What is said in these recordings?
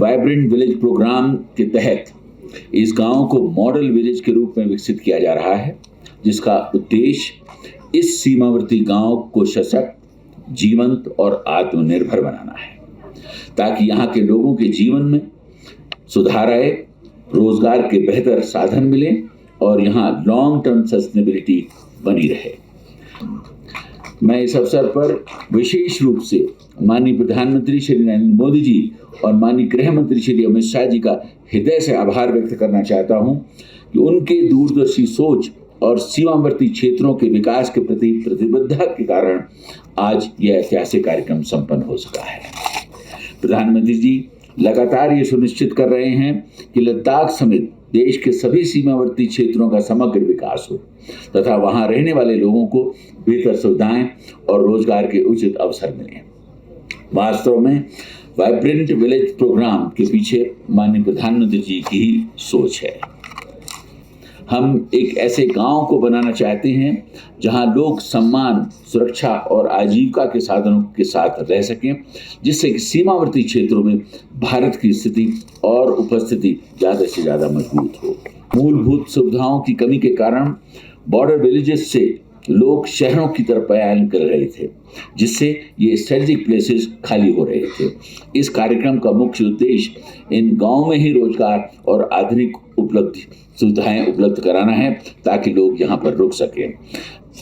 Vibrant village programme के तहत इस गांव को मॉडल विलेज के रूप में विकसित किया जा रहा है, जिसका उद्देश्य इस सीमावर्ती गांव को सशक्त, जीवंत और आत्मनिर्भर बनाना है, ताकि यहाँ के लोगों के जीवन में सुधार आए, रोजगार के बेहतर साधन मिले और यहाँ लॉन्ग टर्म सस्टेनेबिलिटी बनी रहे। मैं इस अवसर पर विशेष रूप से माननीय प्रधानमंत्री श्री नरेंद्र मोदी जी और माननीय गृह मंत्री श्री अमित शाह जी का हृदय से आभार व्यक्त करना चाहता हूं कि उनके दूरदर्शी सोच और सीमावर्ती क्षेत्रों के विकास के प्रति प्रतिबद्धता के कारण आज यह ऐतिहासिक कार्यक्रम संपन्न हो सका है। प्रधानमंत्री जी लगातार ये सुनिश्चित कर रहे हैं कि लद्दाख समेत देश के सभी सीमावर्ती क्षेत्रों का समग्र विकास हो तथा वहां रहने वाले लोगों को बेहतर सुविधाएं और रोजगार के उचित अवसर मिलें। वास्तव में वाइब्रेंट विलेज प्रोग्राम के पीछे माननीय प्रधानमंत्री जी की ही सोच है। हम एक ऐसे गांव को बनाना चाहते हैं जहां लोग सम्मान, सुरक्षा और आजीविका के साधनों के साथ रह सकें, जिससे कि सीमावर्ती क्षेत्रों में भारत की स्थिति और उपस्थिति ज़्यादा से ज़्यादा मजबूत हो। मूलभूत सुविधाओं की कमी के कारण बॉर्डर विलेजेस से लोग शहरों की तरफ पलायन कर रहे थे, जिससे ये स्ट्रेटेजिक प्लेसेस खाली हो रहे थे। इस कार्यक्रम का मुख्य उद्देश्य इन गांवों में ही रोजगार और आधुनिक सुविधाएं उपलब्ध कराना है, ताकि लोग यहाँ पर रुक सकें।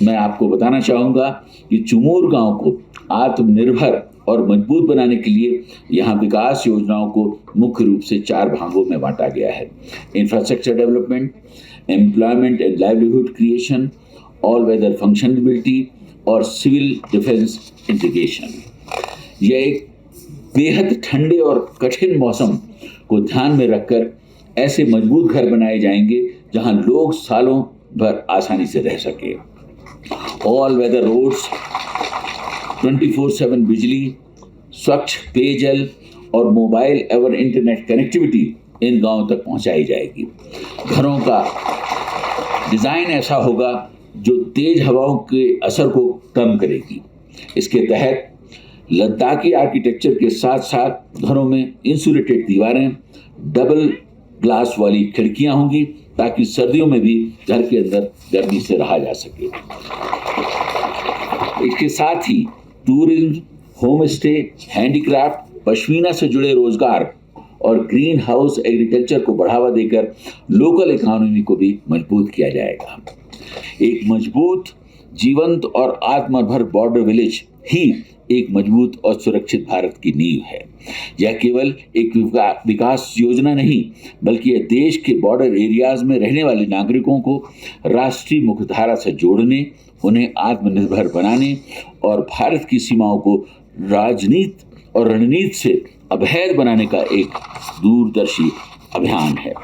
मैं आपको बताना चाहूँगा कि चुमूर गांव को आत्मनिर्भर और मजबूत बनाने के लिए यहाँ विकास योजनाओं को मुख्य रूप से 4 भागों में बांटा गया है: infrastructure development, employment and livelihood creation, all weather functionality और सिविल डिफेंस इंटीग्रेशन। यह एक बेहद ठंडे और कठिन मौसम को ध्यान में रखकर ऐसे मजबूत घर बनाए जाएंगे जहां लोग सालों भर आसानी से रह सके। ऑल वेदर रोड्स, 24/7 बिजली, स्वच्छ पेयजल और मोबाइल एवं इंटरनेट कनेक्टिविटी इन गांवों तक पहुंचाई जाएगी। घरों का डिज़ाइन ऐसा होगा जो तेज हवाओं के असर को कम करेगी। इसके तहत लद्दाखी आर्किटेक्चर के साथ साथ घरों में इंसुलेटेड दीवारें, डबल ग्लास वाली खिड़कियां होंगी, ताकि सर्दियों में भी घर के अंदर गर्मी से रहा जा सके। इसके साथ ही tourism, home stay, handicraft, pashmina से जुड़े रोजगार और ग्रीन हाउस एग्रीकल्चर को बढ़ावा देकर लोकल इकोनॉमी को भी मजबूत किया जाएगा। एक मजबूत, जीवंत और आत्मनिर्भर बॉर्डर विलेज ही एक मजबूत और सुरक्षित भारत की नींव है। यह केवल एक विकास योजना नहीं, बल्कि यह देश के बॉर्डर एरियाज में रहने वाले नागरिकों को राष्ट्रीय मुख्यधारा से जोड़ने, उन्हें आत्मनिर्भर बनाने और भारत की सीमाओं को राजनीति और रणनीति से अभेद बनाने का एक दूरदर्शी अभियान है।